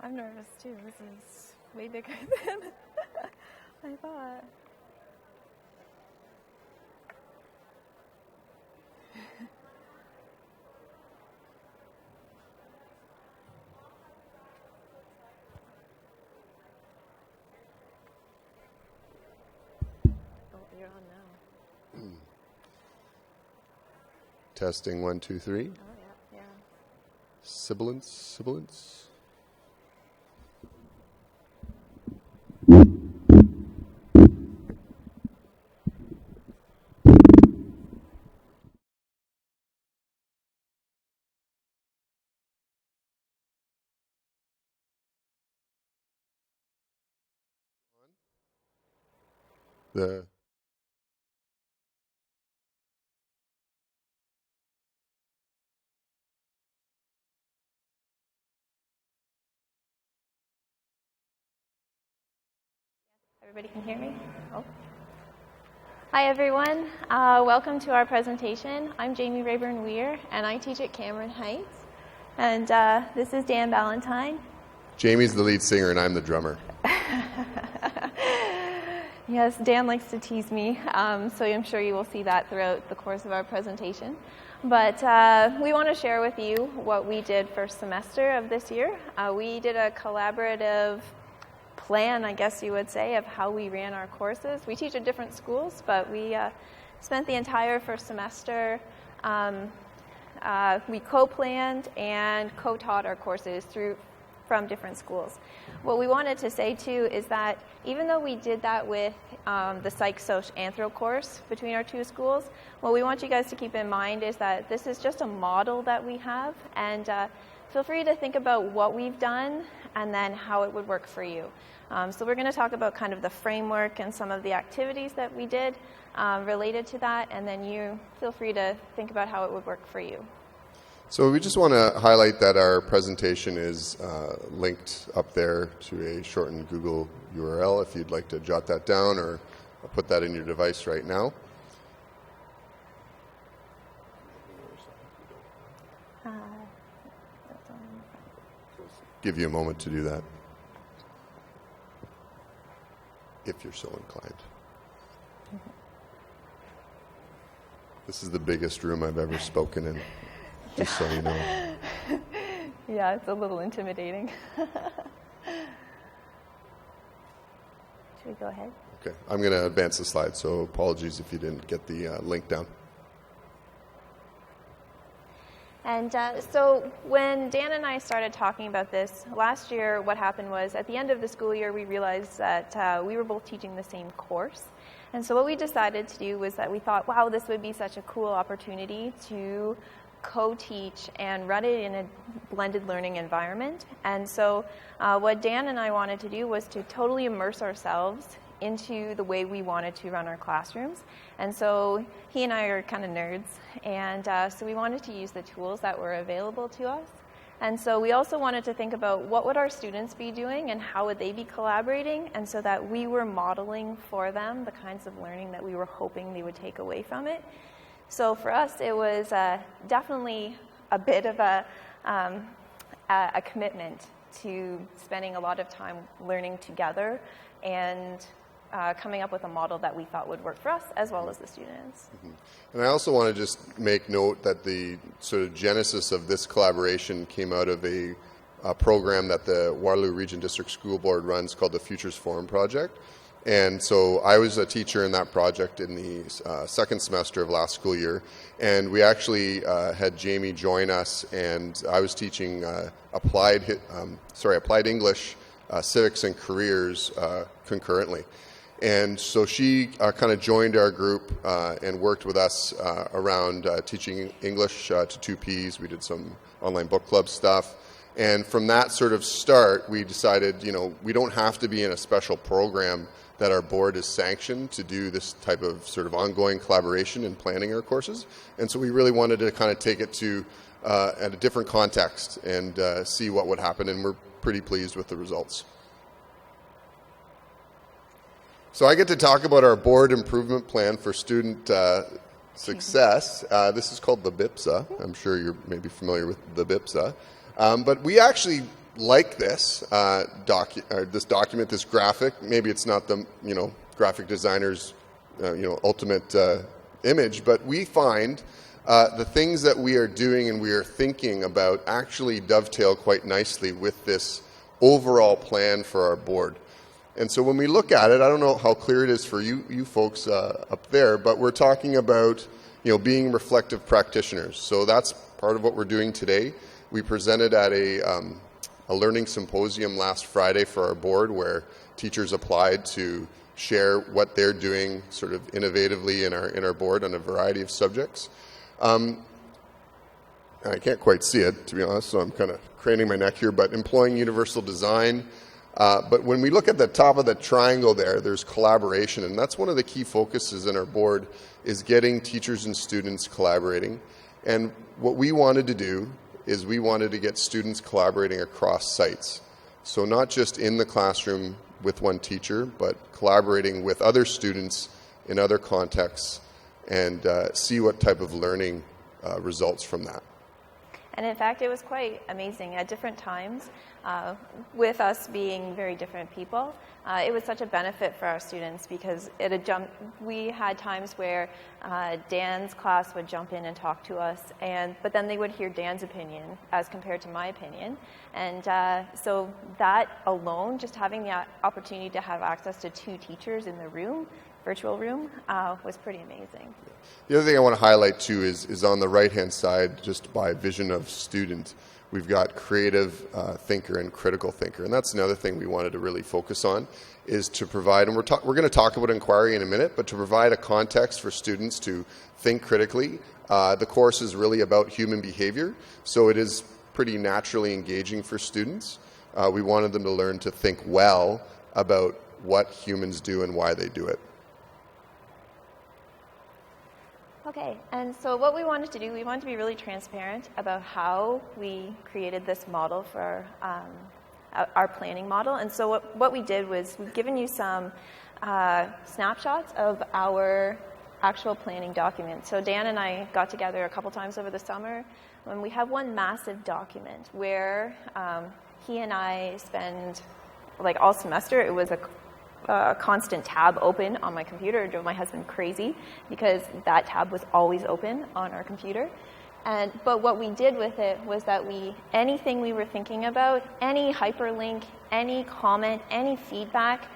I'm nervous too. This is way bigger than I thought. Oh, you're on now. Testing 1, 2, 3. Oh, yeah. Sibilance. The Everybody can hear me? Oh. Hi, everyone. Welcome to our presentation. I'm Jamie Reaburn Weir, and I teach at Cameron Heights. And this is Dan Ballantyne. Jamie's the lead singer, and I'm the drummer. Yes, Dan likes to tease me, so I'm sure you will see that throughout the course of our presentation. But we want to share with you what we did first semester of this year. We did a collaborative plan, I guess you would say, of how we ran our courses. We teach at different schools, but we spent the entire first semester, we co-planned and co-taught our courses from different schools. What we wanted to say too is that even though we did that with the Psych, Anthro course between our two schools, what we want you guys to keep in mind is that this is just a model that we have, and feel free to think about what we've done and then how it would work for you. So we're going to talk about kind of the framework and some of the activities that we did related to that, and then you feel free to think about how it would work for you. So we just want to highlight that our presentation is linked up there to a shortened Google URL if you'd like to jot that down or put that in your device right now. Give you a moment to do that, if you're so inclined. This is the biggest room I've ever spoken in, just so you know. Yeah, it's a little intimidating. Should we go ahead? Okay, I'm going to advance the slide, so apologies if you didn't get the link down. And so when Dan and I started talking about this last year, what happened was at the end of the school year, we realized that we were both teaching the same course. And so what we decided to do was that we thought, wow, this would be such a cool opportunity to co-teach and run it in a blended learning environment. And so what Dan and I wanted to do was to totally immerse ourselves into the way we wanted to run our classrooms. And so he and I are kind of nerds, and so we wanted to use the tools that were available to us. And so we also wanted to think about what would our students be doing and how would they be collaborating, and so that we were modeling for them the kinds of learning that we were hoping they would take away from it. So for us, it was definitely a bit of a commitment to spending a lot of time learning together and coming up with a model that we thought would work for us as well as the students. Mm-hmm. And I also want to just make note that the sort of genesis of this collaboration came out of a program that the Waterloo Region District School Board runs called the Futures Forum Project. And so I was a teacher in that project in the second semester of last school year, and we actually had Jamie join us, and I was teaching applied English, civics, and careers concurrently. And so she kind of joined our group and worked with us around teaching English to 2Ps. We did some online book club stuff. And from that sort of start, we decided, we don't have to be in a special program that our board is sanctioned to do this type of sort of ongoing collaboration in planning our courses. And so we really wanted to kind of take it to at a different context and see what would happen, and we're pretty pleased with the results. So I get to talk about our board improvement plan for student success. This is called the BIPSA. I'm sure you're maybe familiar with the BIPSA. But we actually like this this document, this graphic. Maybe it's not the graphic designer's ultimate image, but we find the things that we are doing and we are thinking about actually dovetail quite nicely with this overall plan for our board. And so when we look at it, I don't know how clear it is for you folks up there, but we're talking about being reflective practitioners. So that's part of what we're doing today. We presented at a learning symposium last Friday for our board, where teachers applied to share what they're doing sort of innovatively in our board on a variety of subjects. I can't quite see it, to be honest, so I'm kind of craning my neck here, but employing universal design. But when we look at the top of the triangle there's collaboration, and that's one of the key focuses in our board, is getting teachers and students collaborating. And what we wanted to do is we wanted to get students collaborating across sites. So not just in the classroom with one teacher, but collaborating with other students in other contexts, and see what type of learning results from that. And in fact, it was quite amazing at different times. With us being very different people, it was such a benefit for our students, because we had times where Dan's class would jump in and talk to us, but then they would hear Dan's opinion as compared to my opinion. And so that alone, just having the opportunity to have access to two teachers in the room, virtual room, was pretty amazing. The other thing I want to highlight too is on the right-hand side, just by vision of student, we've got creative thinker and critical thinker. And that's another thing we wanted to really focus on, is to provide, and we're going to talk about inquiry in a minute, but to provide a context for students to think critically. The course is really about human behavior, so it is pretty naturally engaging for students. We wanted them to learn to think well about what humans do and why they do it. Okay, and so what we wanted to do, we wanted to be really transparent about how we created this model for our planning model. And so what we did was we've given you some snapshots of our actual planning document. So Dan and I got together a couple times over the summer, and we have one massive document where he and I spend all semester. It was a constant tab open on my computer. It drove my husband crazy because that tab was always open on our computer. But what we did with it was that anything we were thinking about, any hyperlink, any comment, any feedback,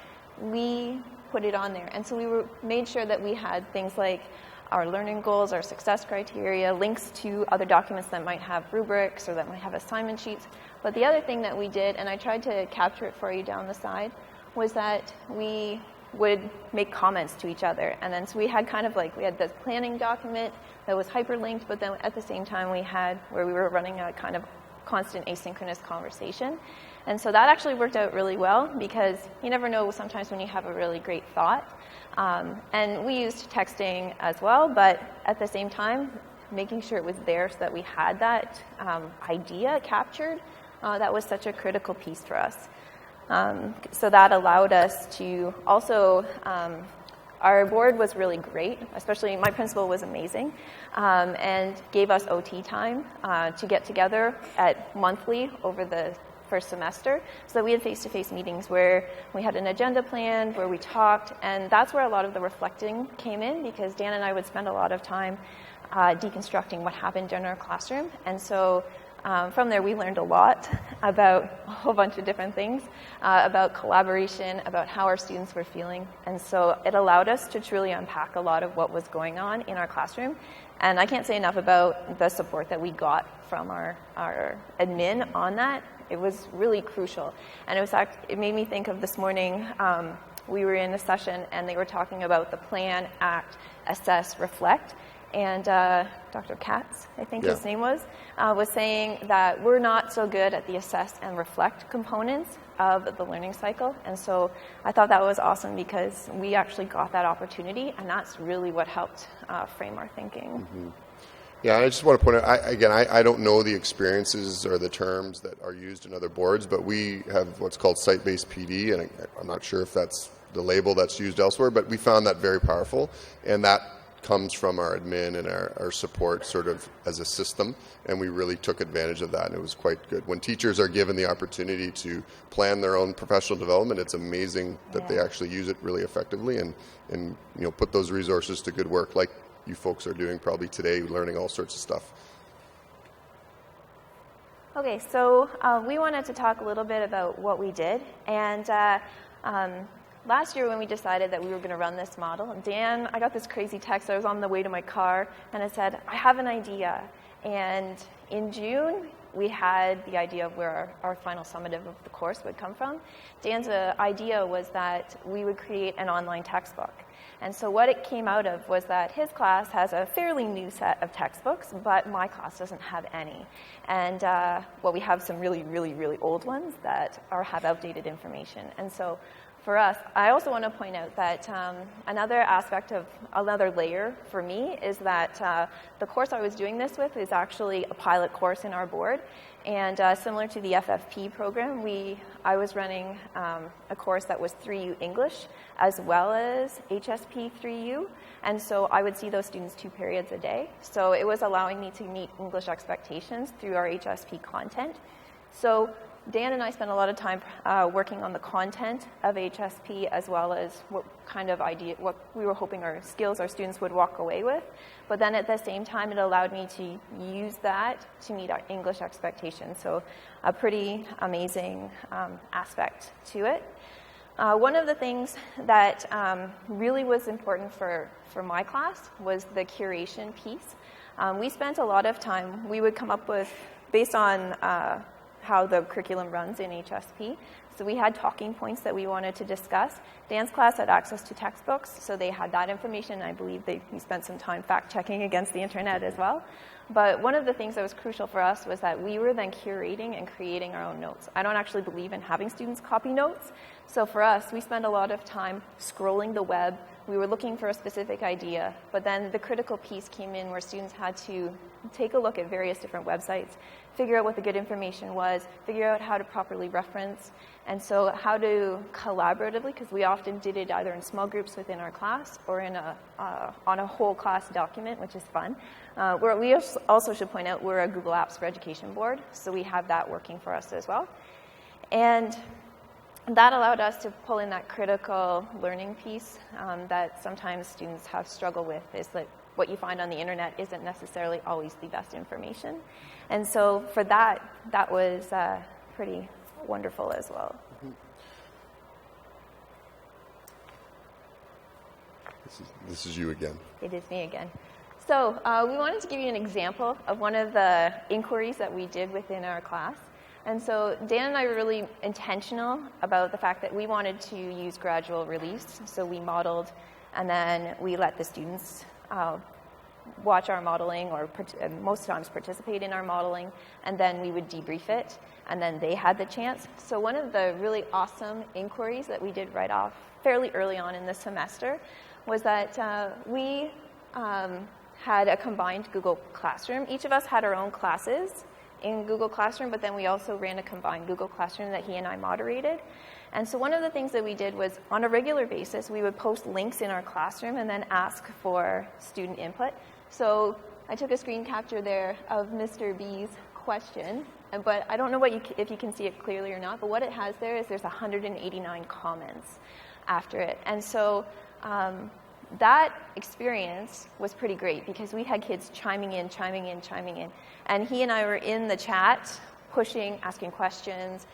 we put it on there. And so we made sure that we had things like our learning goals, our success criteria, links to other documents that might have rubrics or that might have assignment sheets. But the other thing that we did, and I tried to capture it for you down the side, was that we would make comments to each other. And then so we had we had this planning document that was hyperlinked, but then at the same time we were running a kind of constant asynchronous conversation. And so that actually worked out really well, because you never know sometimes when you have a really great thought. And we used texting as well, but at the same time, making sure it was there so that we had that idea captured, that was such a critical piece for us. So that allowed us to also, our board was really great, especially my principal was amazing, and gave us OT time to get together monthly over the first semester, so that we had face-to-face meetings where we had an agenda planned, where we talked, and that's where a lot of the reflecting came in, because Dan and I would spend a lot of time deconstructing what happened in our classroom. And so from there, we learned a lot about a whole bunch of different things, about collaboration, about how our students were feeling. And so it allowed us to truly unpack a lot of what was going on in our classroom. And I can't say enough about the support that we got from our admin on that. It was really crucial. And it made me think of this morning, we were in a session and they were talking about the plan, act, assess, reflect. And Dr. Katz, I think his name was saying that we're not so good at the assess and reflect components of the learning cycle. And so I thought that was awesome, because we actually got that opportunity, and that's really what helped frame our thinking. Mm-hmm. Yeah, I just want to point out, I don't know the experiences or the terms that are used in other boards, but we have what's called site-based PD, and I'm not sure if that's the label that's used elsewhere, but we found that very powerful, and that comes from our admin and our support sort of as a system, and we really took advantage of that, and it was quite good. When teachers are given the opportunity to plan their own professional development, it's amazing that they actually use it really effectively and put those resources to good work, like you folks are doing probably today, learning all sorts of stuff. Okay, so we wanted to talk a little bit about what we did, and last year when we decided that we were going to run this model, I got this crazy text. I was on the way to my car, and it said, I have an idea. And in June, we had the idea of where our final summative of the course would come from. Dan's idea was that we would create an online textbook. And so what it came out of was that his class has a fairly new set of textbooks, but my class doesn't have any. And we have some really, really, really old ones that have outdated information. And so for us, I also want to point out that another aspect of another layer for me is that the course I was doing this with is actually a pilot course in our board. And similar to the FFP program, I was running a course that was 3U English as well as HSP 3U. And so I would see those students 2 periods a day. So it was allowing me to meet English expectations through our HSP content. So Dan and I spent a lot of time working on the content of HSP as well as what we were hoping our skills our students would walk away with. But then at the same time, it allowed me to use that to meet our English expectations. So a pretty amazing aspect to it. One of the things that really was important for my class was the curation piece. We spent a lot of time, we would come up with, based on how the curriculum runs in HSP. So we had talking points that we wanted to discuss. Dan's class had access to textbooks, so they had that information. I believe we spent some time fact-checking against the internet as well. But one of the things that was crucial for us was that we were then curating and creating our own notes. I don't actually believe in having students copy notes. So for us, we spent a lot of time scrolling the web. We were looking for a specific idea, but then the critical piece came in where students had to take a look at various different websites, figure out what the good information was, figure out how to properly reference, and so how to collaboratively, because we often did it either in small groups within our class or in on a whole class document, which is fun. We also should point out we're a Google Apps for Education board, so we have that working for us as well. And that allowed us to pull in that critical learning piece that sometimes students have struggled with, is that what you find on the internet isn't necessarily always the best information. And so for that was pretty wonderful as well. This is you again. It is me again. So we wanted to give you an example of one of the inquiries that we did within our class. And so Dan and I were really intentional about the fact that we wanted to use gradual release. So we modeled, and then we let the students watch our modeling, or most times participate in our modeling, and then we would debrief it, and then they had the chance. So one of the really awesome inquiries that we did right off fairly early on in the semester was that we had a combined Google Classroom. Each of us had our own classes in Google Classroom, but then we also ran a combined Google Classroom that he and I moderated. And so one of the things that we did was, on a regular basis, we would post links in our classroom and then ask for student input. So I took a screen capture there of Mr. B's question, but I don't know if you can see it clearly or not, but what it has there is there's 189 comments after it. And so that experience was pretty great because we had kids chiming in. And he and I were in the chat, pushing, asking questions,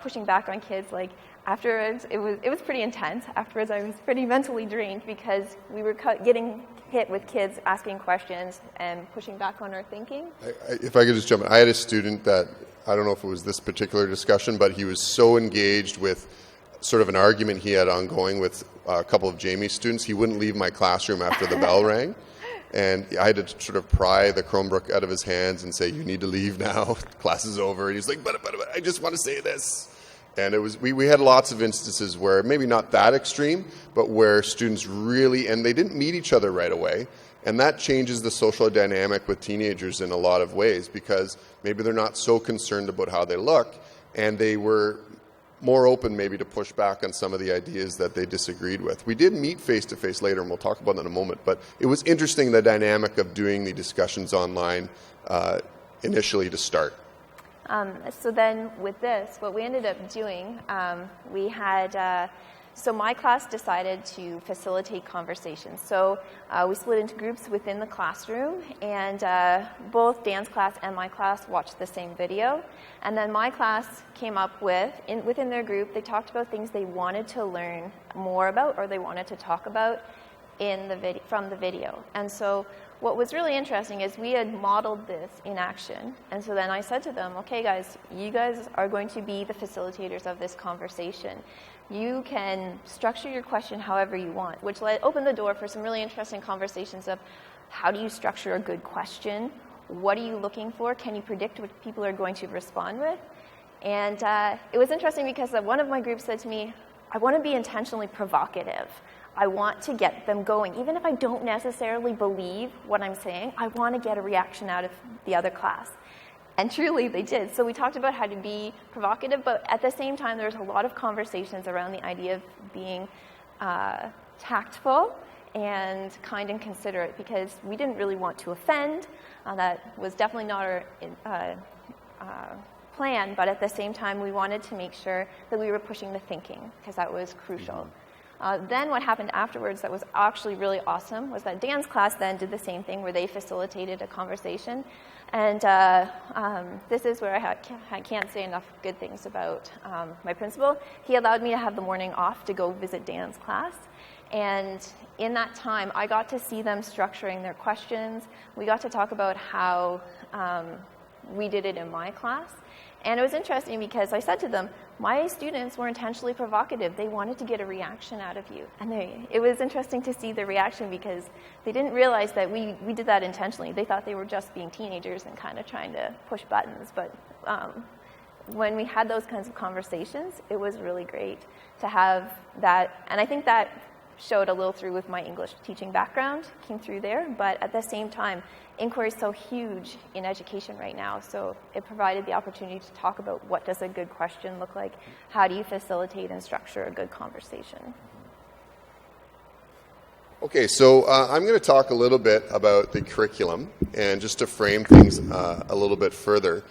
pushing back on kids. Like afterwards, it was pretty intense. Afterwards, I was pretty mentally drained because we were getting hit with kids asking questions and pushing back on our thinking. If I could just jump in, I had a student that, I don't know if it was this particular discussion, but he was so engaged with sort of an argument he had ongoing with a couple of Jamie's students. He wouldn't leave my classroom after the bell rang. And I had to sort of pry the Chromebook out of his hands and say, you need to leave now, class is over. And he's like, but I just want to say this. And it was we had lots of instances where, maybe not that extreme, but where students really, and they didn't meet each other right away. And that changes the social dynamic with teenagers in a lot of ways, because maybe they're not so concerned about how they look, and they were more open maybe to push back on some of the ideas that they disagreed with. We did meet face-to-face later, and we'll talk about that in a moment, but it was interesting, the dynamic of doing the discussions online initially to start. So then with this, what we ended up doing, we had, so my class decided to facilitate conversations. So we split into groups within the classroom, and both Dan's class and my class watched the same video. And then my class came up with, within their group, they talked about things they wanted to learn more about or they wanted to talk about from the video. And so what was really interesting is we had modeled this in action. And so then I said to them, okay guys, you guys are going to be the facilitators of this conversation. You can structure your question however you want, which opened the door for some really interesting conversations of how do you structure a good question? What are you looking for? Can you predict what people are going to respond with? And it was interesting because one of my groups said to me, I want to be intentionally provocative. I want to get them going. Even if I don't necessarily believe what I'm saying, I want to get a reaction out of the other class. And truly, they did. So we talked about how to be provocative, but at the same time, there was a lot of conversations around the idea of being tactful and kind and considerate, because we didn't really want to offend. That was definitely not our plan, but at the same time, we wanted to make sure that we were pushing the thinking, because that was crucial. Then what happened afterwards that was actually really awesome was that Dan's class then did the same thing, where they facilitated a conversation. And this is where I can't say enough good things about my principal. He allowed me to have the morning off to go visit Dan's class. And in that time, I got to see them structuring their questions. We got to talk about how we did it in my class. And it was interesting because I said to them, my students were intentionally provocative. They wanted to get a reaction out of you. And it was interesting to see the reaction because they didn't realize that we did that intentionally. They thought they were just being teenagers and kind of trying to push buttons. But when we had those kinds of conversations, it was really great to have that. And I think that showed a little through with my English teaching background, came through there. But at the same time, inquiry is so huge in education right now, so it provided the opportunity to talk about what does a good question look like, how do you facilitate and structure a good conversation. Okay, so I'm going to talk a little bit about the curriculum, and just to frame things a little bit further.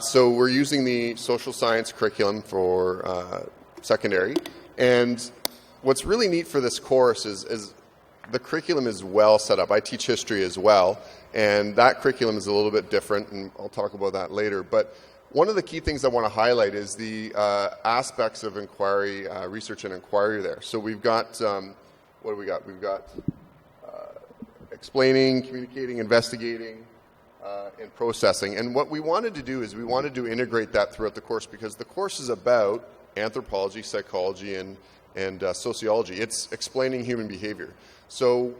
So we're using the social science curriculum for secondary, and what's really neat for this course is the curriculum is well set up. I teach history as well, and that curriculum is a little bit different, and I'll talk about that later. But one of the key things I want to highlight is the aspects of inquiry, research and inquiry there. So we've got, what do we got? We've got explaining, communicating, investigating, and processing. And what we wanted to do is we wanted to integrate that throughout the course, because the course is about anthropology, psychology, and sociology. It's explaining human behavior. So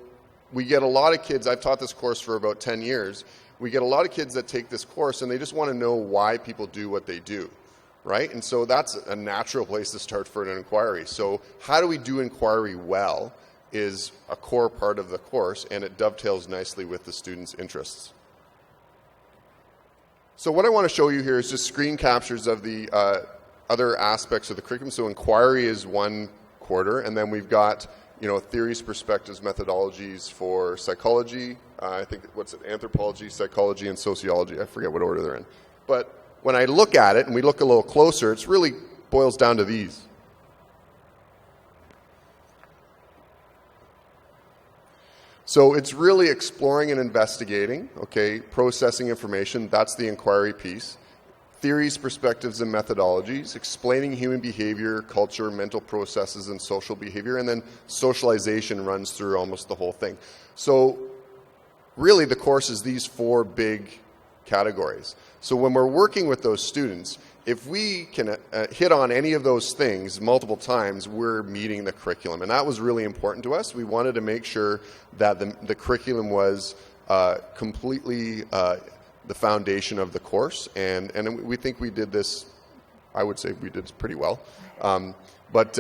we get a lot of kids, I've taught this course for about 10 years, we get a lot of kids that take this course and they just want to know why people do what they do, right? And so that's a natural place to start for an inquiry. So how do we do inquiry well is a core part of the course, and it dovetails nicely with the students' interests. So what I want to show you here is just screen captures of the other aspects of the curriculum. So inquiry is one quarter, and then we've got theories, perspectives, methodologies for psychology. I think, anthropology, psychology, and sociology. I forget what order they're in. But when I look at it and we look a little closer, it really boils down to these. So it's really exploring and investigating, okay, processing information, that's the inquiry piece. Theories, perspectives, and methodologies, explaining human behavior, culture, mental processes, and social behavior, and then socialization runs through almost the whole thing. So really the course is these four big categories. So when we're working with those students, if we can hit on any of those things multiple times, we're meeting the curriculum. And that was really important to us. We wanted to make sure that the curriculum was completely the foundation of the course, and we think we did this, I would say we did this pretty well. But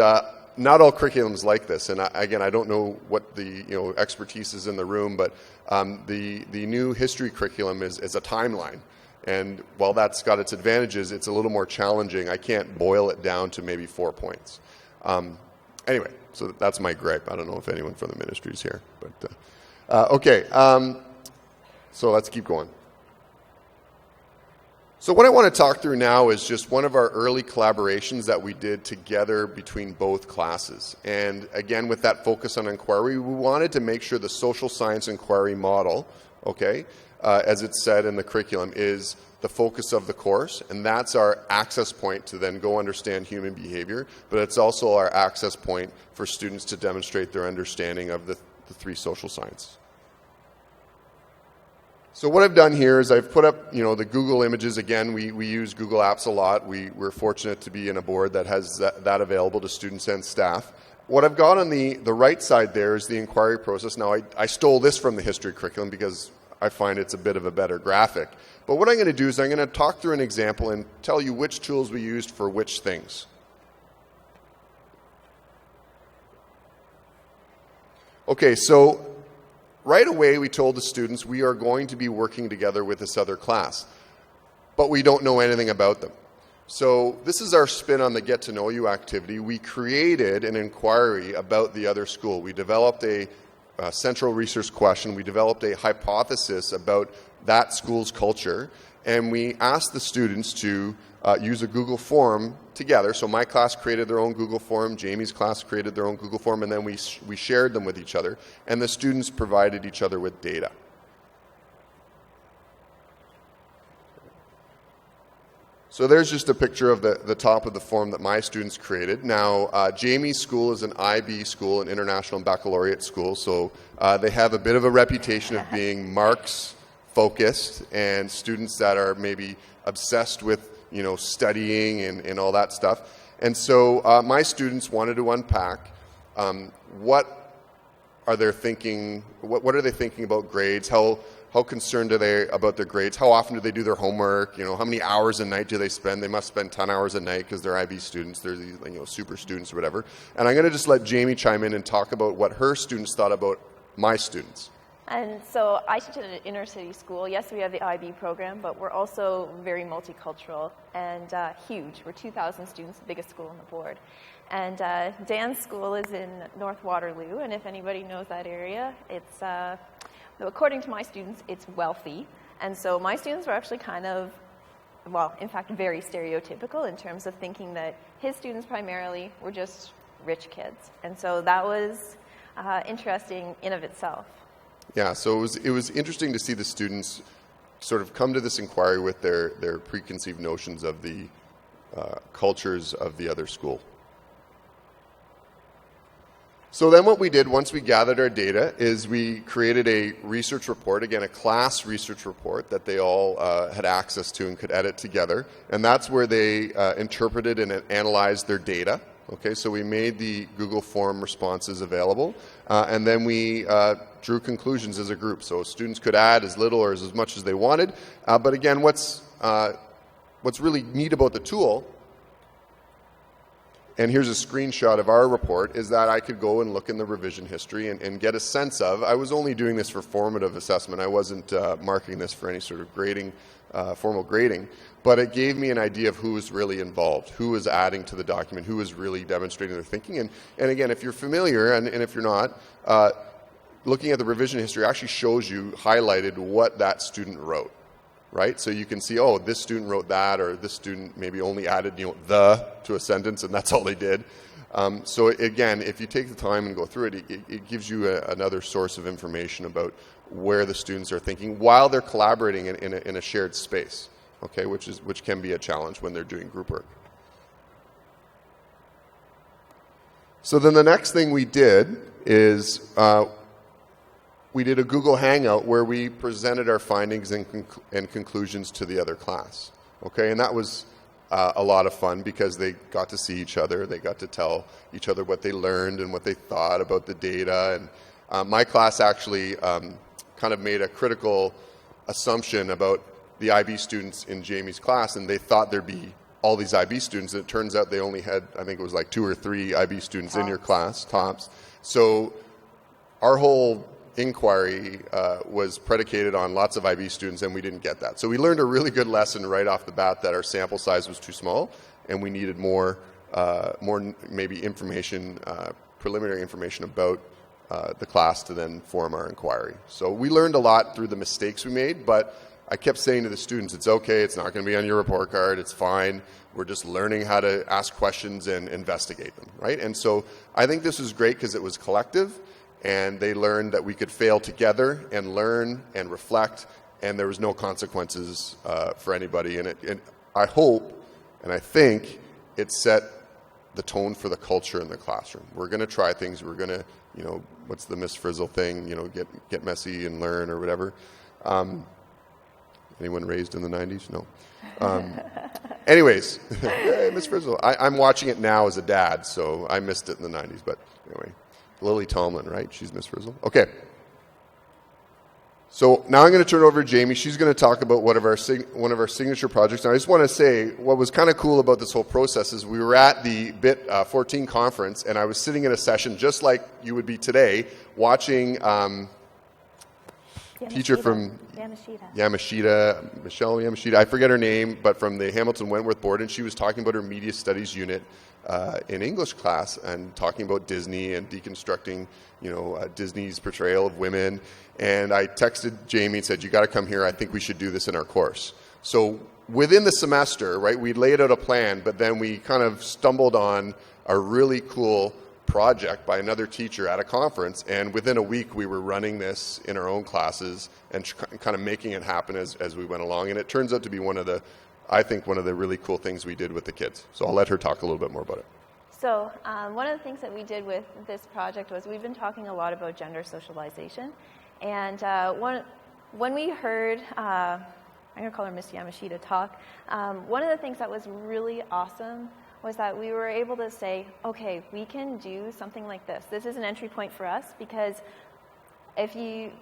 not all curriculums like this, and again, I don't know what the expertise is in the room, but the new history curriculum is a timeline. And while that's got its advantages, it's a little more challenging. I can't boil it down to maybe 4 points. Anyway, so that's my gripe. I don't know if anyone from the ministry is here. But okay, so let's keep going. So what I want to talk through now is just one of our early collaborations that we did together between both classes. And again, with that focus on inquiry, we wanted to make sure the social science inquiry model, okay, as it's said in the curriculum, is the focus of the course, and that's our access point to then go understand human behavior, but it's also our access point for students to demonstrate their understanding of the 3 social sciences. So what I've done here is I've put up, the Google images. Again, we use Google Apps a lot. We're fortunate to be in a board that has that available to students and staff. What I've got on the right side there is the inquiry process. Now, I stole this from the history curriculum because I find it's a bit of a better graphic. But what I'm going to do is I'm going to talk through an example and tell you which tools we used for which things. Okay, so right away, we told the students we are going to be working together with this other class, but we don't know anything about them. So this is our spin on the Get to Know You activity. We created an inquiry about the other school. We developed a central research question. We developed a hypothesis about that school's culture, and we asked the students to use a Google form together. So my class created their own Google form, Jamie's class created their own Google form, and then we shared them with each other, and the students provided each other with data. So there's just a picture of the top of the form that my students created. Now, Jamie's school is an IB school, an International Baccalaureate school, so they have a bit of a reputation of being marks focused and students that are maybe obsessed with studying and all that stuff. And so my students wanted to unpack what are they thinking about grades, how concerned are they about their grades, how often do they do their homework, how many hours a night do they spend. They must spend 10 hours a night because they're IB students, they're these super students or whatever. And I'm going to just let Jamie chime in and talk about what her students thought about my students. And so I teach at an inner city school. Yes, we have the IB program, but we're also very multicultural and huge. We're 2,000 students, the biggest school on the board. And Dan's school is in North Waterloo, and if anybody knows that area, it's, according to my students, it's wealthy. And so my students were actually kind of, in fact, very stereotypical in terms of thinking that his students primarily were just rich kids. And so that was interesting in of itself. Yeah, so it was interesting to see the students sort of come to this inquiry with their preconceived notions of the cultures of the other school. So then what we did once we gathered our data is we created a research report, again a class research report that they all had access to and could edit together. And that's where they interpreted and analyzed their data. Okay, so we made the Google form responses available, and then we drew conclusions as a group. So students could add as little or as much as they wanted. But again, what's really neat about the tool, and here's a screenshot of our report, is that I could go and look in the revision history and get a sense of, I was only doing this for formative assessment. I wasn't marking this for any sort of grading, formal grading, but it gave me an idea of who was really involved, who was adding to the document, who was really demonstrating their thinking. And again, if you're familiar, and if you're not, looking at the revision history actually shows you highlighted what that student wrote, right? So you can see, oh, this student wrote that, or this student maybe only added, the to a sentence, and that's all they did. So again, if you take the time and go through it, it gives you another source of information about where the students are thinking while they're collaborating in a shared space, okay, which can be a challenge when they're doing group work. So then the next thing we did is we did a Google Hangout where we presented our findings and conclusions to the other class, okay, and that was a lot of fun because they got to see each other, they got to tell each other what they learned and what they thought about the data. And my class actually kind of made a critical assumption about the IB students in Jamie's class, and they thought there'd be all these IB students, and it turns out they only had, I think it was like 2 or 3 IB students in your class, tops. So our whole inquiry was predicated on lots of IB students, and we didn't get that. So we learned a really good lesson right off the bat that our sample size was too small, and we needed more maybe information, preliminary information about the class to then form our inquiry. So we learned a lot through the mistakes we made, but I kept saying to the students, it's okay, it's not going to be on your report card, it's fine. We're just learning how to ask questions and investigate them, right? And so I think this was great because it was collective, and they learned that we could fail together and learn and reflect, and there was no consequences for anybody. And I hope and I think it set the tone for the culture in the classroom. We're going to try things. We're going to, what's the Miss Frizzle thing? Get messy and learn or whatever. Anyone raised in the 90s? No. Anyways, Miss Frizzle. I'm watching it now as a dad, so I missed it in the 90s. But anyway, Lily Tomlin, right? She's Miss Frizzle. Okay. So now I'm going to turn it over to Jamie. She's going to talk about one of our signature projects. And I just want to say what was kind of cool about this whole process is we were at the BIT 14 conference, and I was sitting in a session just like you would be today, watching teacher from Yamashita, Michelle Yamashita, I forget her name, but from the Hamilton Wentworth board, and she was talking about her media studies unit in English class and talking about Disney and deconstructing, Disney's portrayal of women. And I texted Jamie and said, you got to come here. I think we should do this in our course. So within the semester, right, we laid out a plan, but then we kind of stumbled on a really cool project by another teacher at a conference, and within a week we were running this in our own classes and kind of making it happen as we went along. And it turns out to be one of the really cool things we did with the kids. So I'll let her talk a little bit more about it. So one of the things that we did with this project was we've been talking a lot about gender socialization. And when we heard, I'm going to call her Miss Yamashita talk, one of the things that was really awesome was that we were able to say, okay, we can do something like this. This is an entry point for us because if you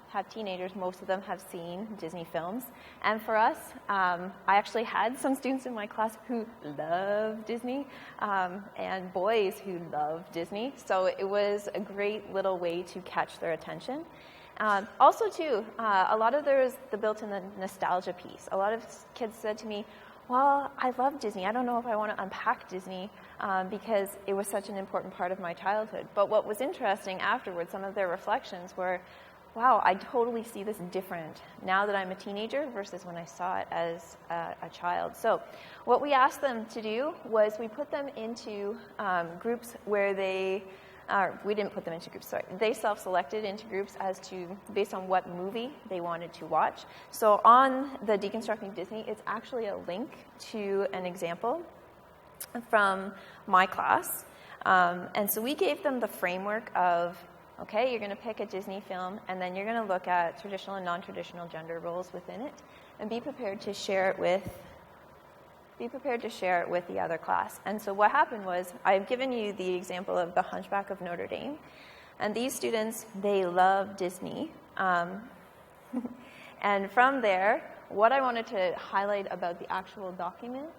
have teenagers, most of them have seen Disney films. And for us, I actually had some students in my class who love Disney and boys who love Disney. So it was a great little way to catch their attention. Also, too, a lot of there is the built-in nostalgia piece. A lot of kids said to me, well, I love Disney. I don't know if I want to unpack Disney because it was such an important part of my childhood. But what was interesting afterwards, some of their reflections were, wow, I totally see this different now that I'm a teenager versus when I saw it as a child. So what we asked them to do was we put them into groups where we didn't put them into groups, sorry. They self-selected into groups based on what movie they wanted to watch. So on the Deconstructing Disney, it's actually a link to an example from my class. And so we gave them the framework of, okay, you're going to pick a Disney film, and then you're going to look at traditional and non-traditional gender roles within it, and be prepared to share it with the other class. And so what happened was, I've given you the example of the Hunchback of Notre Dame, and these students, they love Disney. And from there, what I wanted to highlight about the actual document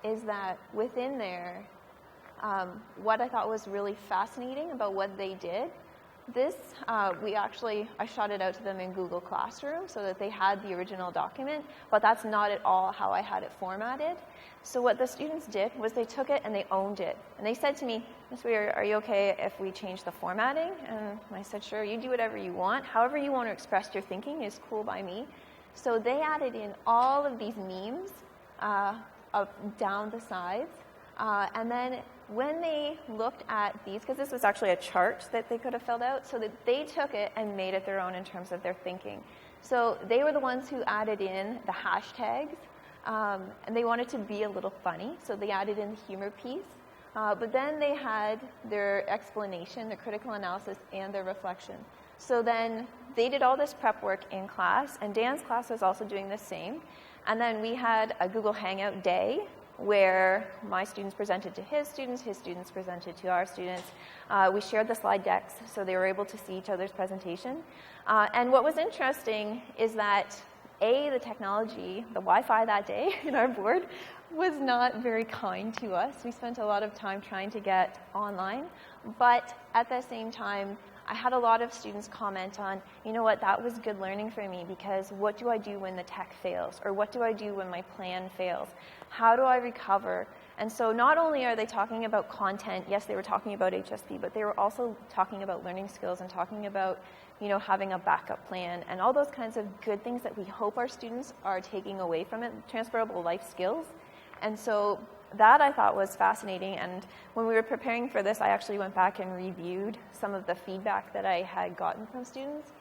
is that within there, what I thought was really fascinating about what they did, I shot it out to them in Google Classroom so that they had the original document, but that's not at all how I had it formatted. So what the students did was they took it and they owned it. And they said to me, Ms. Weir, are you okay if we change the formatting? And I said, sure, you do whatever you want. However you want to express your thinking is cool by me. So they added in all of these memes down the sides. And then when they looked at these, because this was actually a chart that they could have filled out, so that they took it and made it their own in terms of their thinking. So they were the ones who added in the hashtags, and they wanted to be a little funny, so they added in the humor piece. But then they had their explanation, their critical analysis, and their reflection. So then they did all this prep work in class, and Dan's class was also doing the same. And then we had a Google Hangout day where my students presented to his students presented to our students. We shared the slide decks so they were able to see each other's presentation. And what was interesting is that the technology, the Wi-Fi that day in our board was not very kind to us. We spent a lot of time trying to get online, but at the same time, I had a lot of students comment on, you know what, that was good learning for me, because what do I do when the tech fails? Or what do I do when my plan fails? How do I recover? And so not only are they talking about content, yes, they were talking about HSP, but they were also talking about learning skills and talking about, you know, having a backup plan and all those kinds of good things that we hope our students are taking away from it, transferable life skills. And so that I thought was fascinating, and when we were preparing for this, I actually went back and reviewed some of the feedback that I had gotten from students,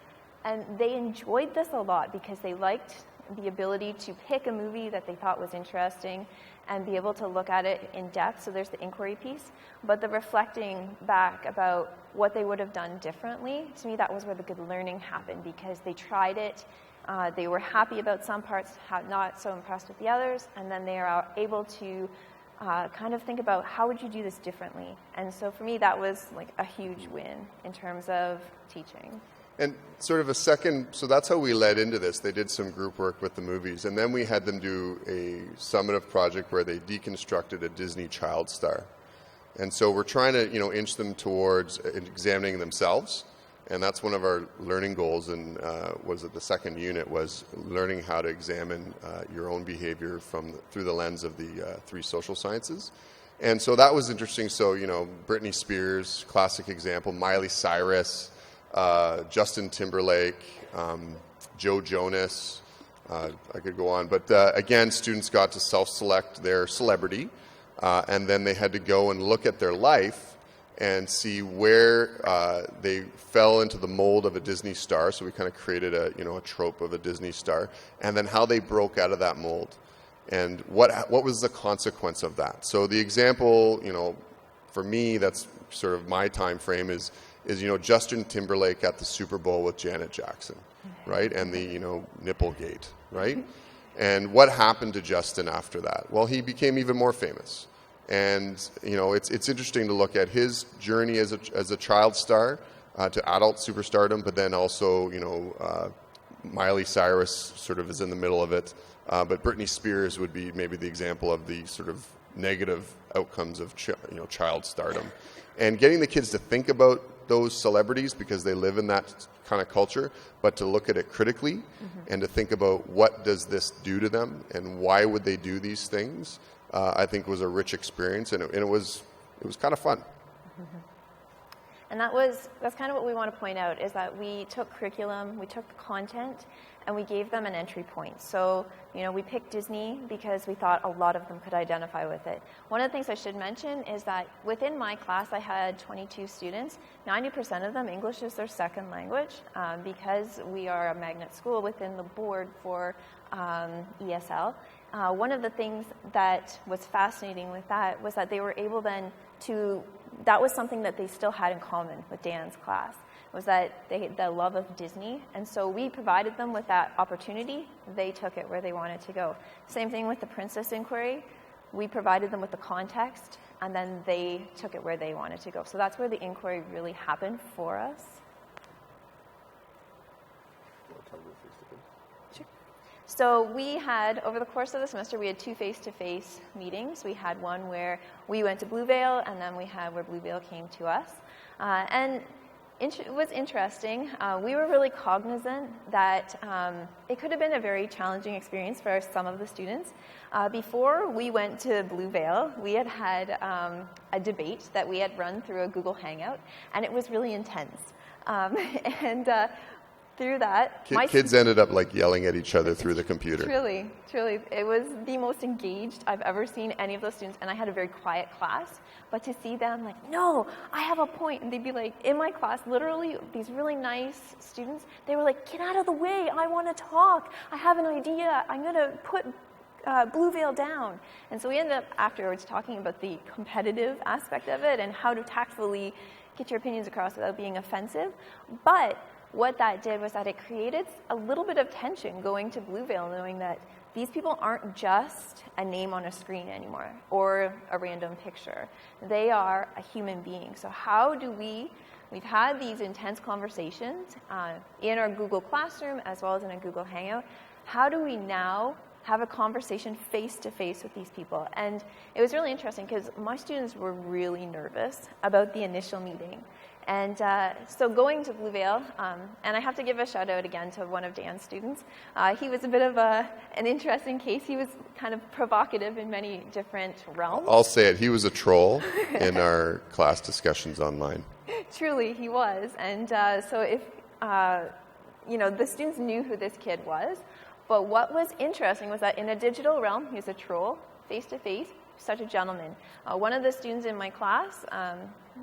and they enjoyed this a lot because they liked the ability to pick a movie that they thought was interesting and be able to look at it in depth. So there's the inquiry piece, but the reflecting back about what they would have done differently, to me that was where the good learning happened, because they tried it, they were happy about some parts, not so impressed with the others, and then they are able to kind of think about how would you do this differently. And so for me, that was like a huge win in terms of teaching. And sort of a second, so that's how we led into this. They did some group work with the movies, and then we had them do a summative project where they deconstructed a Disney child star. And so we're trying to, you know, inch them towards examining themselves. And that's one of our learning goals, and was it the second unit was learning how to examine your own behavior through the lens of the 3 social sciences. And so that was interesting. So, you know, Britney Spears, classic example, Miley Cyrus, Justin Timberlake, Joe Jonas, I could go on. But again, students got to self-select their celebrity, and then they had to go and look at their life and see where they fell into the mold of a Disney star. So we kind of created a trope of a Disney star, and then how they broke out of that mold, and what was the consequence of that. So the example, you know, for me, that's sort of my time frame is you know, Justin Timberlake at the Super Bowl with Janet Jackson, right, and the, you know, Nipplegate, right, and what happened to Justin after that? Well, he became even more famous. And, you know, it's interesting to look at his journey as a child star to adult superstardom, but then also, you know, Miley Cyrus sort of is in the middle of it. But Britney Spears would be maybe the example of the sort of negative outcomes of child stardom. And getting the kids to think about those celebrities because they live in that kind of culture, but to look at it critically and to think about what does this do to them and why would they do these things, I think was a rich experience, and it was kind of fun. And that's kind of what we want to point out, is that we took curriculum, we took the content, and we gave them an entry point. So, you know, we picked Disney because we thought a lot of them could identify with it. One of the things I should mention is that within my class, I had 22 students. 90% of them, English is their second language, because we are a magnet school within the board for ESL. One of the things that was fascinating with that was that they were able then that was something that they still had in common with Dan's class, was that the love of Disney. And so we provided them with that opportunity. They took it where they wanted to go. Same thing with the Princess Inquiry. We provided them with the context, and then they took it where they wanted to go. So that's where the inquiry really happened for us. So we had, over the course of the semester, we had 2 face-to-face meetings. We had one where we went to Blue Vale, and then we had where Blue Vale came to us. And it was interesting. We were really cognizant that it could have been a very challenging experience for some of the students. Before we went to Blue Vale, we had a debate that we had run through a Google Hangout, and it was really intense. Through that, kids ended up like yelling at each other through the computer. Truly. It was the most engaged I've ever seen any of those students, and I had a very quiet class, but to see them like, no, I have a point, and they'd be like, in my class, literally, these really nice students, they were like, get out of the way, I want to talk, I have an idea, I'm going to put Blue Vale down. And so we ended up afterwards talking about the competitive aspect of it and how to tactfully get your opinions across without being offensive, but what that did was that it created a little bit of tension going to Blue Vale, knowing that these people aren't just a name on a screen anymore or a random picture. They are a human being. So how do we've had these intense conversations in our Google Classroom as well as in a Google Hangout. how do we now have a conversation face-to-face with these people? And it was really interesting because my students were really nervous about the initial meeting. And so going to Blue Vale, and I have to give a shout out again to one of Dan's students. He was a bit of an interesting case. He was kind of provocative in many different realms. I'll say it, he was a troll in our class discussions online. Truly, he was. And so if, the students knew who this kid was, but what was interesting was that in a digital realm, he was a troll, face-to-face, such a gentleman. One of the students in my class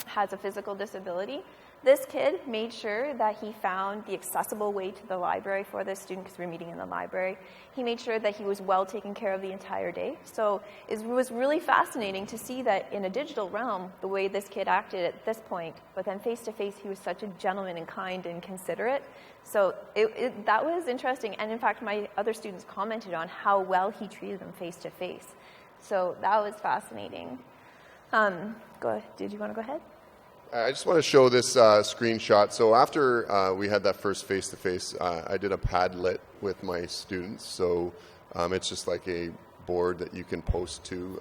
has a physical disability. This kid made sure that he found the accessible way to the library for this student because we were meeting in the library. He made sure that he was well taken care of the entire day. So it was really fascinating to see that in a digital realm, the way this kid acted at this point, but then face-to-face, he was such a gentleman and kind and considerate. So that was interesting. And in fact, my other students commented on how well he treated them face-to-face. So that was fascinating. Did you want to go ahead? I just want to show this screenshot. So after we had that first face-to-face, I did a Padlet with my students. So it's just like a board that you can post to.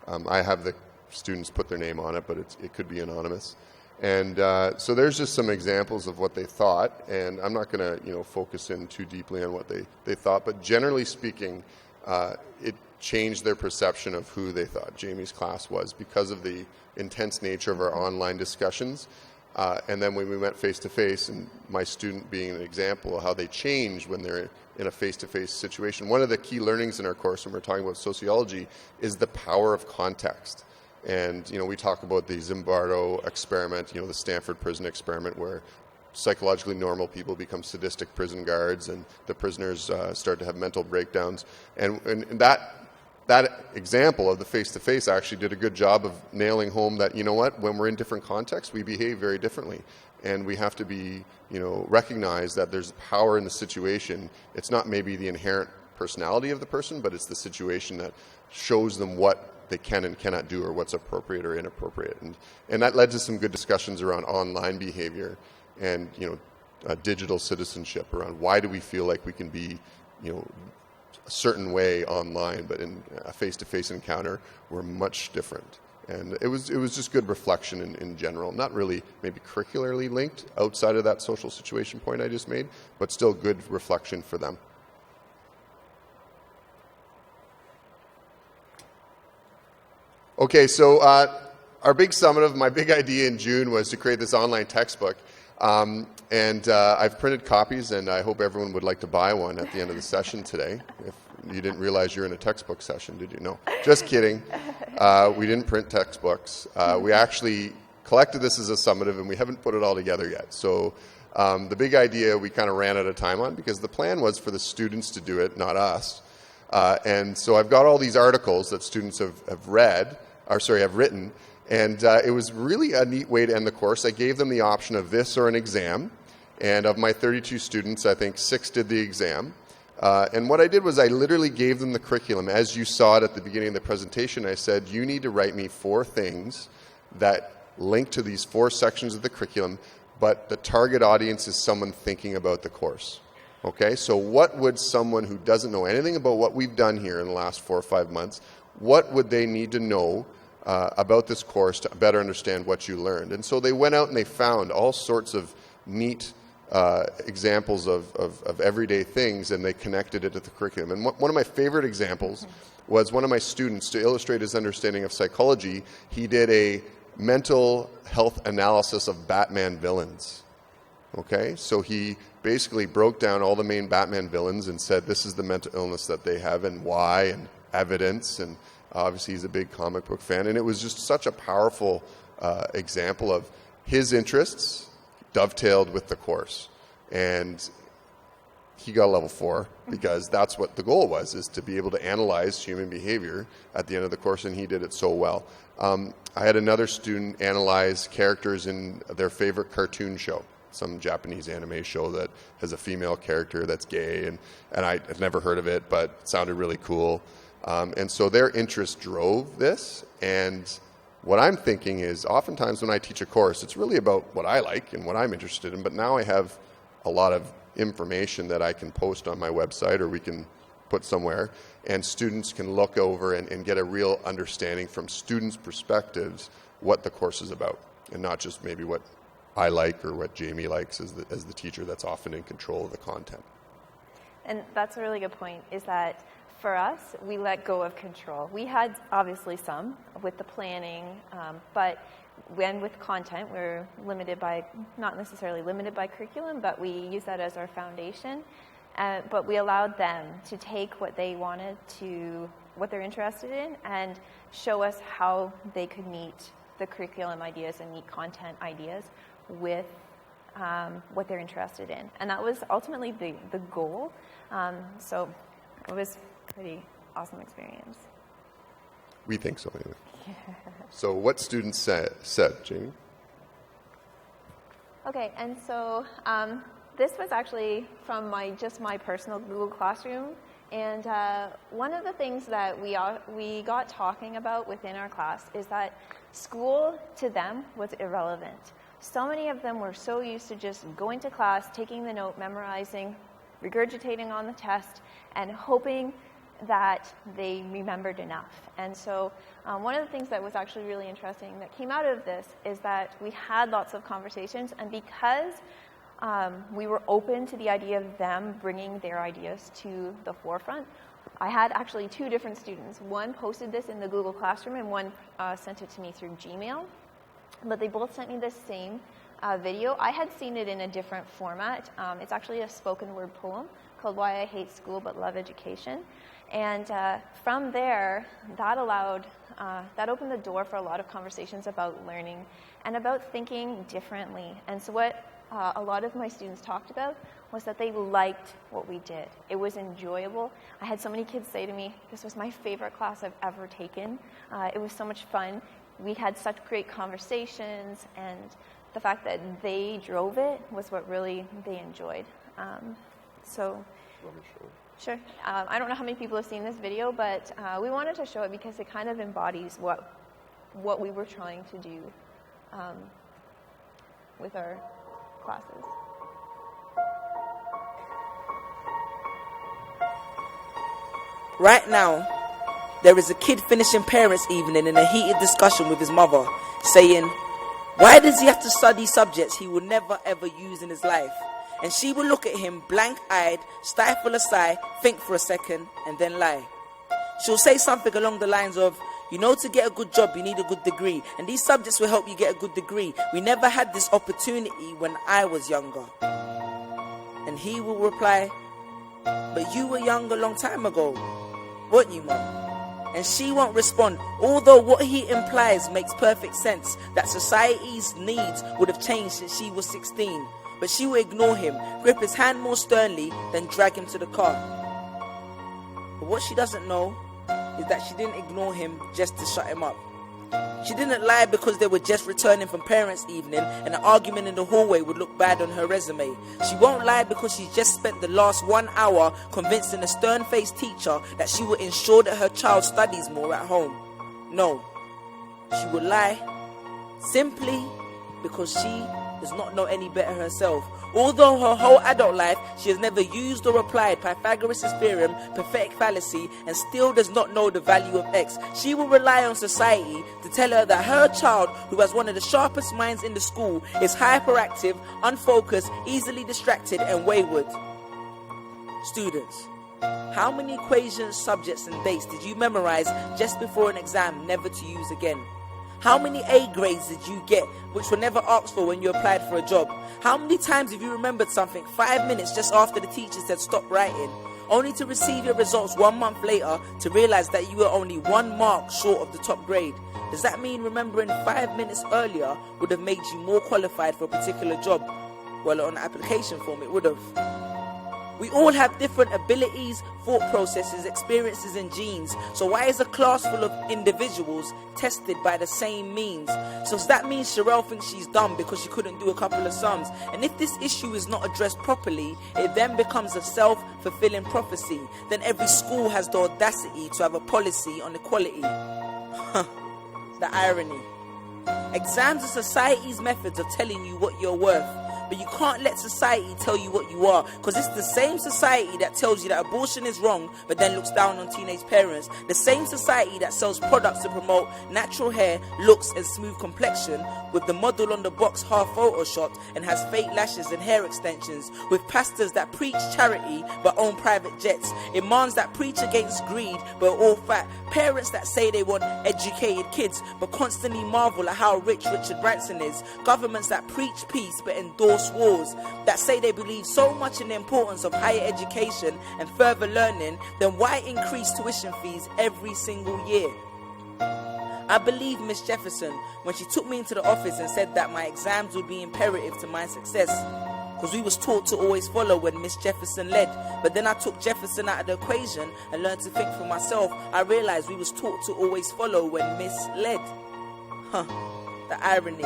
I have the students put their name on it, but it could be anonymous. And so there's just some examples of what they thought. And I'm not going to focus in too deeply on what they thought. But generally speaking, it changed their perception of who they thought Jamie's class was because of the intense nature of our online discussions. And then when we went face-to-face, and my student being an example of how they change when they're in a face-to-face situation. One of the key learnings in our course when we're talking about sociology is the power of context. And, we talk about the Zimbardo experiment, the Stanford prison experiment, where psychologically normal people become sadistic prison guards and the prisoners start to have mental breakdowns. And that example of the face-to-face actually did a good job of nailing home that, when we're in different contexts, we behave very differently. And we have to be, recognize that there's power in the situation. It's not maybe the inherent personality of the person, but it's the situation that shows them what they can and cannot do or what's appropriate or inappropriate. And that led to some good discussions around online behavior and, digital citizenship around why do we feel like we can be, a certain way online, but in a face-to-face encounter, we're much different. And it was just good reflection in general, not really maybe curricularly linked outside of that social situation point I just made, but still good reflection for them. Okay, so our big summit my big idea in June was to create this online textbook. And I've printed copies, and I hope everyone would like to buy one at the end of the session today. If you didn't realize you're in a textbook session, did you? No, just kidding. We didn't print textbooks. We actually collected this as a summative, and we haven't put it all together yet. So the big idea we kind of ran out of time on because the plan was for the students to do it, not us. And so I've got all these articles that students have written. And it was really a neat way to end the course. I gave them the option of this or an exam. And of my 32 students, I think 6 did the exam. And what I did was I literally gave them the curriculum. As you saw it at the beginning of the presentation, I said, you need to write me 4 things that link to these 4 sections of the curriculum, but the target audience is someone thinking about the course. Okay, so what would someone who doesn't know anything about what we've done here in the last 4 or 5 months, what would they need to know about this course to better understand what you learned? And so they went out and they found all sorts of neat examples of everyday things, and they connected it to the curriculum. And one of my favorite examples was one of my students, to illustrate his understanding of psychology, he did a mental health analysis of Batman villains. Okay, so he basically broke down all the main Batman villains and said this is the mental illness that they have and why, and evidence, and obviously he's a big comic book fan. And it was just such a powerful example of his interests dovetailed with the course. And he got a level 4 because that's what the goal was, is to be able to analyze human behavior at the end of the course, and he did it so well. I had another student analyze characters in their favorite cartoon show, some Japanese anime show that has a female character that's gay, and I had never heard of it, but it sounded really cool. And so their interest drove this. And what I'm thinking is, oftentimes when I teach a course, it's really about what I like and what I'm interested in, but now I have a lot of information that I can post on my website or we can put somewhere, and students can look over and get a real understanding from students' perspectives what the course is about, and not just maybe what I like or what Jamie likes as the teacher that's often in control of the content. And that's a really good point, is that for us, we let go of control. We had obviously some with the planning, but when with content, we're limited by, not necessarily limited by curriculum, but we use that as our foundation. But we allowed them to take what they wanted to, what they're interested in, and show us how they could meet the curriculum ideas and meet content ideas with what they're interested in. And that was ultimately the goal. So it was a pretty awesome experience. We think so, anyway. So what students said, Jamie? Okay, and so this was actually from my personal Google Classroom. And one of the things that we got talking about within our class is that school to them was irrelevant. So many of them were so used to just going to class, taking the note, memorizing, regurgitating on the test, and hoping that they remembered enough. And so one of the things that was actually really interesting that came out of this is that we had lots of conversations, and because we were open to the idea of them bringing their ideas to the forefront, I had actually two different students. One posted this in the Google Classroom and one sent it to me through Gmail. But they both sent me the same video. I had seen it in a different format. It's actually a spoken word poem called Why I Hate School But Love Education. And from there, that opened the door for a lot of conversations about learning and about thinking differently. And so what a lot of my students talked about was that they liked what we did. It was enjoyable. I had so many kids say to me, this was my favorite class I've ever taken. It was so much fun. We had such great conversations, and the fact that they drove it was what really they enjoyed. Sure. I don't know how many people have seen this video, but we wanted to show it because it kind of embodies what we were trying to do with our classes. Right now, there is a kid finishing parents' evening in a heated discussion with his mother, saying, why does he have to study subjects he will never ever use in his life? And she will look at him blank-eyed, stifle a sigh, think for a second, and then lie. She'll say something along the lines of, you know, to get a good job, you need a good degree, and these subjects will help you get a good degree. We never had this opportunity when I was younger. And he will reply, but you were young a long time ago, weren't you, Mum? And she won't respond, although what he implies makes perfect sense, that society's needs would have changed since she was 16. But she will ignore him, grip his hand more sternly, then drag him to the car. But what she doesn't know is that she didn't ignore him just to shut him up. She didn't lie because they were just returning from parents' evening and an argument in the hallway would look bad on her resume. She won't lie because she just spent the last 1 hour convincing a stern-faced teacher that she will ensure that her child studies more at home. No, she will lie simply because she does not know any better herself. Although her whole adult life she has never used or applied Pythagoras' theorem, pathetic fallacy, and still does not know the value of X, she will rely on society to tell her that her child, who has one of the sharpest minds in the school, is hyperactive, unfocused, easily distracted, and wayward. Students, how many equations, subjects, and dates did you memorize just before an exam never to use again? How many A grades did you get which were never asked for when you applied for a job? How many times have you remembered something 5 minutes just after the teacher said stop writing, only to receive your results 1 month later to realize that you were only 1 mark short of the top grade? Does that mean remembering 5 minutes earlier would have made you more qualified for a particular job? Well, on the application form it would have. We all have different abilities, thought processes, experiences, and genes. So why is a class full of individuals tested by the same means? So does that mean Sherelle thinks she's dumb because she couldn't do a couple of sums? And if this issue is not addressed properly, it then becomes a self-fulfilling prophecy. Then every school has the audacity to have a policy on equality. The irony. Exams are society's methods of telling you what you're worth. but you can't let society tell you what you are, because it's the same society that tells you that abortion is wrong, but then looks down on teenage parents. The same society that sells products to promote natural hair, looks and smooth complexion, with the model on the box half photoshopped and has fake lashes and hair extensions, with pastors that preach charity but own private jets, imams that preach against greed but are all fat, parents that say they want educated kids but constantly marvel at how rich Richard Branson is, governments that preach peace but endorse wars, that say they believe so much in the importance of higher education and further learning, then why increase tuition fees every single year? I believe Miss Jefferson when she took me into the office and said that my exams would be imperative to my success, because we was taught to always follow when Miss Jefferson led. But then I took Jefferson out of the equation and learned to think for myself. I realized we was taught to always follow when Miss led. The irony.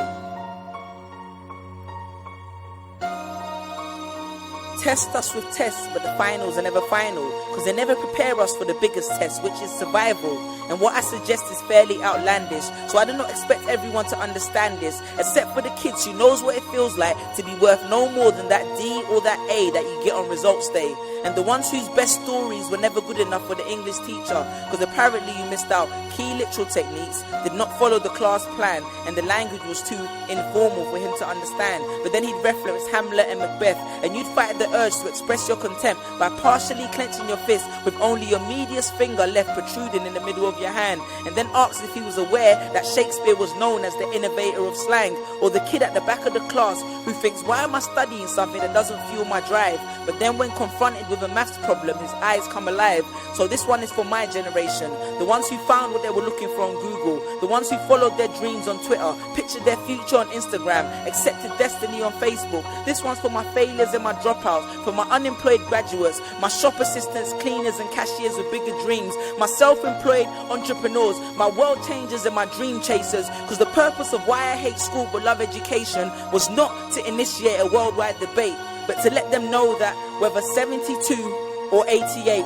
Test us with tests, but the finals are never final, because they never prepare us for the biggest test, which is survival. And what I suggest is fairly outlandish, so I do not expect everyone to understand this, except for the kids who knows what it feels like to be worth no more than that D or that A that you get on results day, and the ones whose best stories were never good enough for the English teacher, because apparently you missed out key literal techniques, did not follow the class plan, and the language was too informal for him to understand. But then he'd reference Hamlet and Macbeth, and you'd fight the urge to express your contempt by partially clenching your fist with only your medius finger left protruding in the middle of your hand, and then asked if he was aware that Shakespeare was known as the innovator of slang, or the kid at the back of the class who thinks, why am I studying something that doesn't fuel my drive? But then when confronted with a maths problem, his eyes come alive. So this one is for my generation, the ones who found what they were looking for on Google, the ones who followed their dreams on Twitter, pictured their future on Instagram, accepted destiny on Facebook. This one's for my failures and my dropouts, for my unemployed graduates, my shop assistants, cleaners and cashiers with bigger dreams, my self-employed entrepreneurs, my world changers and my dream chasers, because the purpose of why I hate school but love education was not to initiate a worldwide debate, but to let them know that whether 72 or 88,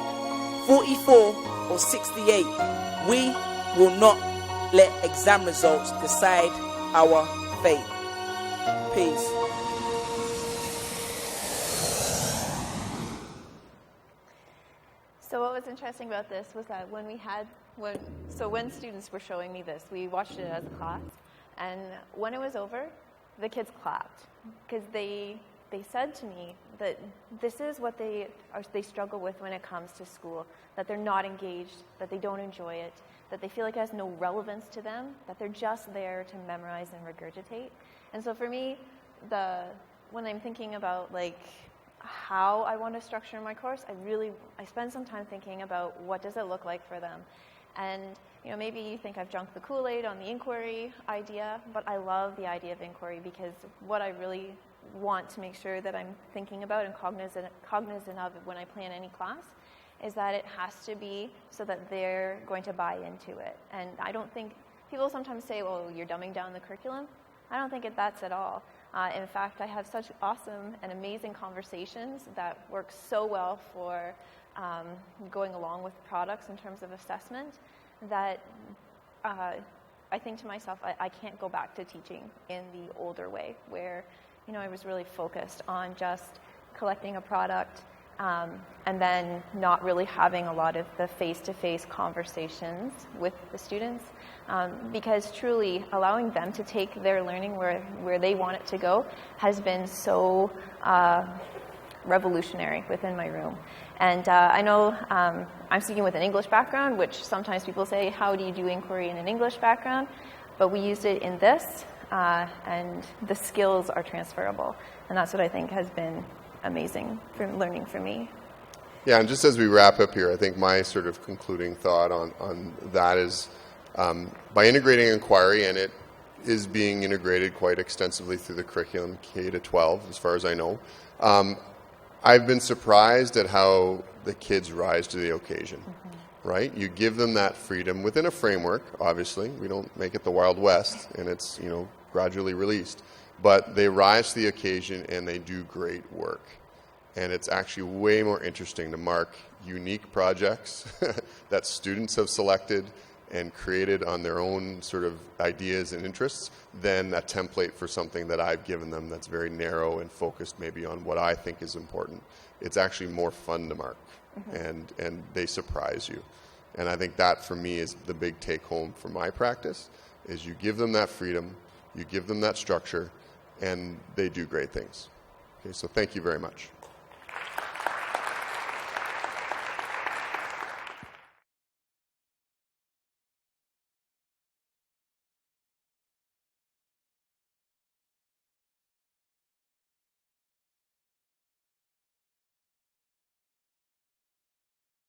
44 or 68, we will not let exam results decide our fate. Peace. So what was interesting about this was that when students were showing me this, we watched it as a class, and when it was over, the kids clapped, because they said to me that this is what they struggle with when it comes to school, that they're not engaged, that they don't enjoy it, that they feel like it has no relevance to them, that they're just there to memorize and regurgitate. And so for me, when I'm thinking about like how I want to structure my course, I spend some time thinking about what does it look like for them. And maybe you think I've drunk the Kool-Aid on the inquiry idea, but I love the idea of inquiry, because what I really want to make sure that I'm thinking about and cognizant of when I plan any class is that it has to be so that they're going to buy into it. And I don't think, people sometimes say, well, you're dumbing down the curriculum. I don't think that's at all. In fact, I have such awesome and amazing conversations that work so well for going along with products in terms of assessment that I think to myself, I can't go back to teaching in the older way where, I was really focused on just collecting a product and then not really having a lot of the face-to-face conversations with the students, because truly allowing them to take their learning where they want it to go has been so revolutionary within my room. And I know I'm speaking with an English background, which sometimes people say, how do you do inquiry in an English background? But we used it in this, and the skills are transferable. And that's what I think has been amazing for learning for me. Yeah, and just as we wrap up here, I think my sort of concluding thought on that is by integrating inquiry, and it is being integrated quite extensively through the curriculum K to 12, as far as I know, I've been surprised at how the kids rise to the occasion, right? You give them that freedom within a framework, obviously. We don't make it the Wild West, and it's, gradually released. But they rise to the occasion, and they do great work. And it's actually way more interesting to mark unique projects that students have selected and created on their own sort of ideas and interests than a template for something that I've given them that's very narrow and focused maybe on what I think is important. It's actually more fun to mark, and they surprise you. And I think that for me is the big take home for my practice, is you give them that freedom, you give them that structure, and they do great things. Okay, so thank you very much.